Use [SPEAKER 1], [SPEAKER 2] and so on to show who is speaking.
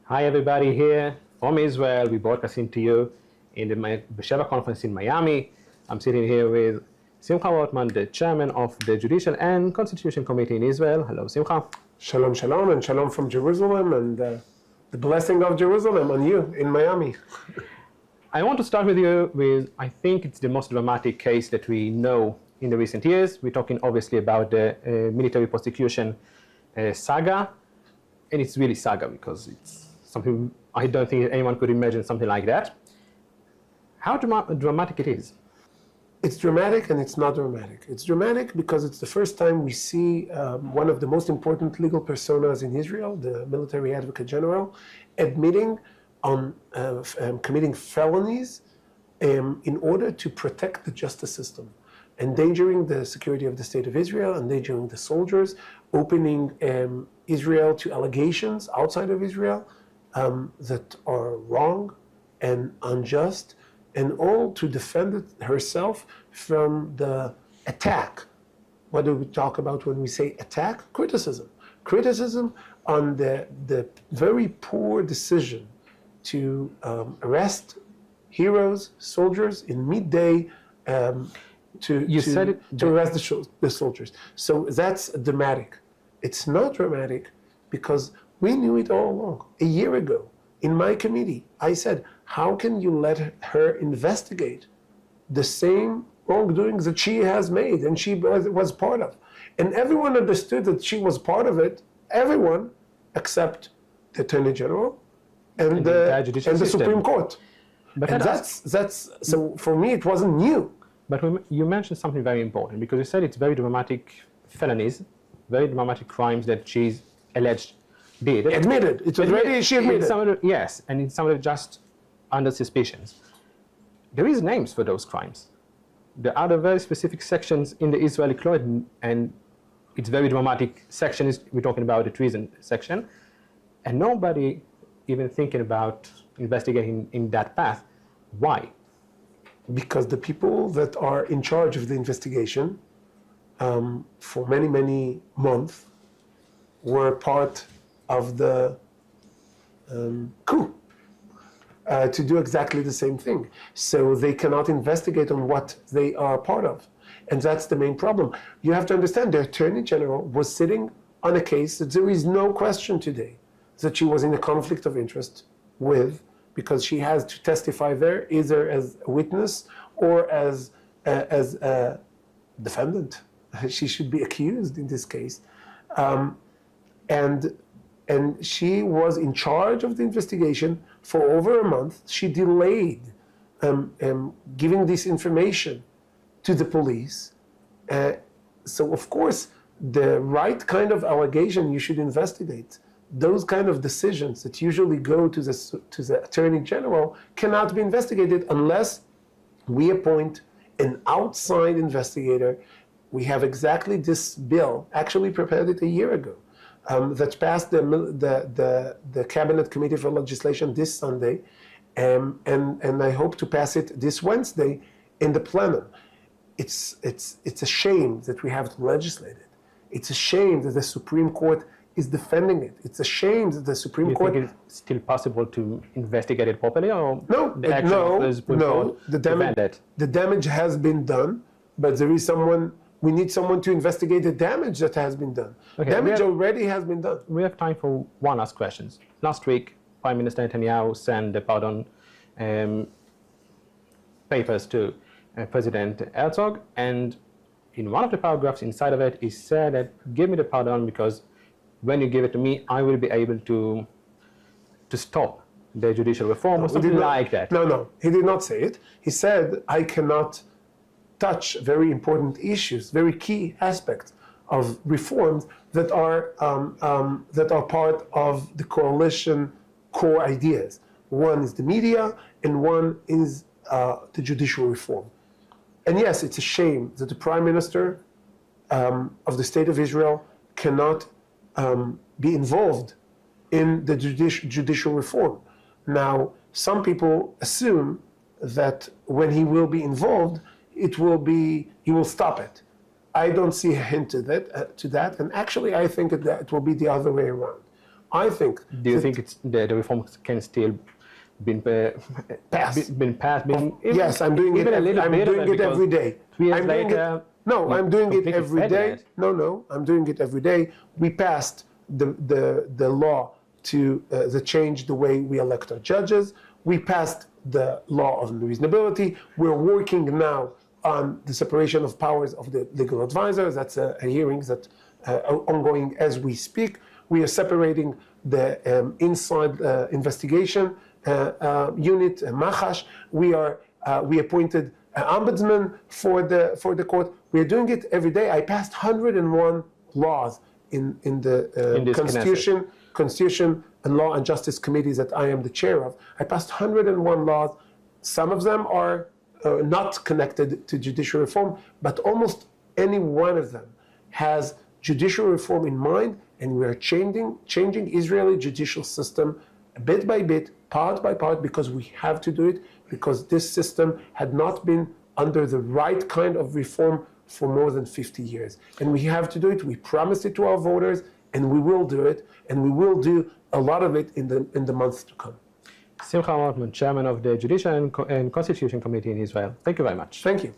[SPEAKER 1] Hi everybody here from Israel. We're broadcasting to you in the B'Sheva conference in Miami. I'm sitting here with Simcha Routhman, the chairman of the Judicial and Constitution Committee in Israel. Hello, Simcha.
[SPEAKER 2] Shalom, shalom, and shalom from Jerusalem, and the blessing of Jerusalem on you in Miami.
[SPEAKER 1] I want to start with you with, I think it's the most dramatic case that we know in the recent years. We're talking obviously about the military prosecution saga, and it's really saga because it's something I don't think anyone could imagine something like that. How dramatic it is?
[SPEAKER 2] It's dramatic and it's not dramatic. It's dramatic because it's the first time we see one of the most important legal personas in Israel, the military advocate general, admitting on committing felonies in order to protect the justice system, endangering the security of the state of Israel, endangering the soldiers, opening Israel to allegations outside of Israel that are wrong and unjust, and all to defend herself from the attack. What do we talk about when we say attack? Criticism. Criticism on the very poor decision to arrest heroes, soldiers in midday, to arrest the soldiers. So that's dramatic. It's not dramatic because we knew it all along. A year ago, in my committee, I said, how can you let her investigate the same wrongdoings that she has made and she was part of? And everyone understood that she was part of it, everyone except the Attorney General and the Supreme Court.
[SPEAKER 1] But
[SPEAKER 2] and that's so for me it wasn't new.
[SPEAKER 1] But you mentioned something very important because you said it's very dramatic felonies, very dramatic crimes that she's alleged did.
[SPEAKER 2] Admitted. It's already, she admitted.
[SPEAKER 1] Yes, and it's some of just under suspicions. There is names for those crimes. There are the very specific sections in the Israeli code, and it's very dramatic sections. We're talking about the treason section, and nobody even thinking about investigating in that path. Why?
[SPEAKER 2] Because the people that are in charge of the investigation for many, many months were part of the coup to do exactly the same thing. So they cannot investigate on what they are part of. And that's the main problem. You have to understand the Attorney General was sitting on a case that there is no question today that she was in a conflict of interest with, because she has to testify there either as a witness or as a defendant. She should be accused in this case. And she was in charge of the investigation for over a month. She delayed giving this information to the police. So of course, the right kind of allegation you should investigate. Those kind of decisions that usually go to the Attorney General cannot be investigated unless we appoint an outside investigator. We have exactly this bill, actually prepared it a year ago, that passed the Cabinet Committee for Legislation this Sunday, and I hope to pass it this Wednesday in the plenum. It's a shame that we have to legislate it. It's a shame that the Supreme Court is defending it. It's a shame that the Supreme Court...
[SPEAKER 1] You think it's still possible to investigate it properly, or
[SPEAKER 2] no? The damage has been done, but there is someone. We need someone to investigate the damage that has been done. Okay, damage already has been done.
[SPEAKER 1] We have time for one last question. Last week, Prime Minister Netanyahu sent the pardon papers to President Herzog, and in one of the paragraphs inside of it, he said that, give me the pardon because when you give it to me, I will be able to stop the judicial reform or something like that.
[SPEAKER 2] No, he did not say it. He said, I cannot touch very important issues, very key aspects of reforms that are part of the coalition core ideas. One is the media, and one is the judicial reform. And yes, it's a shame that the Prime Minister of the State of Israel cannot be involved in the judicial reform. Now, some people assume that when he will be involved, he will stop it. I don't see a hint to that, and actually I think that it will be the other way around. I think.
[SPEAKER 1] Do you think the reform can still been passed?
[SPEAKER 2] Yes, I'm doing it. I'm doing it every day.
[SPEAKER 1] 2 years
[SPEAKER 2] I'm doing
[SPEAKER 1] later,
[SPEAKER 2] it. No, I'm doing it every day.
[SPEAKER 1] it.
[SPEAKER 2] No, I'm doing it every day. We passed the law to change the way we elect our judges. We passed the law of reasonability. We're working now on the separation of powers of the legal advisors. That's a hearing that ongoing as we speak. We are separating the inside investigation unit, Machash. We appointed an ombudsman for the court. We are doing it every day. I passed 101 laws in the Constitution and Law and Justice committees that I am the chair of. I passed 101 laws. Some of them are not connected to judicial reform, but almost any one of them has judicial reform in mind, and we are changing Israeli judicial system bit by bit, part by part, because we have to do it, because this system had not been under the right kind of reform for more than 50 years. And we have to do it. We promised it to our voters, and we will do it, and we will do a lot of it in the months to come.
[SPEAKER 1] Simcha Routhman, Chairman of the Judicial and Constitution Committee in Israel. Thank you very much.
[SPEAKER 2] Thank you.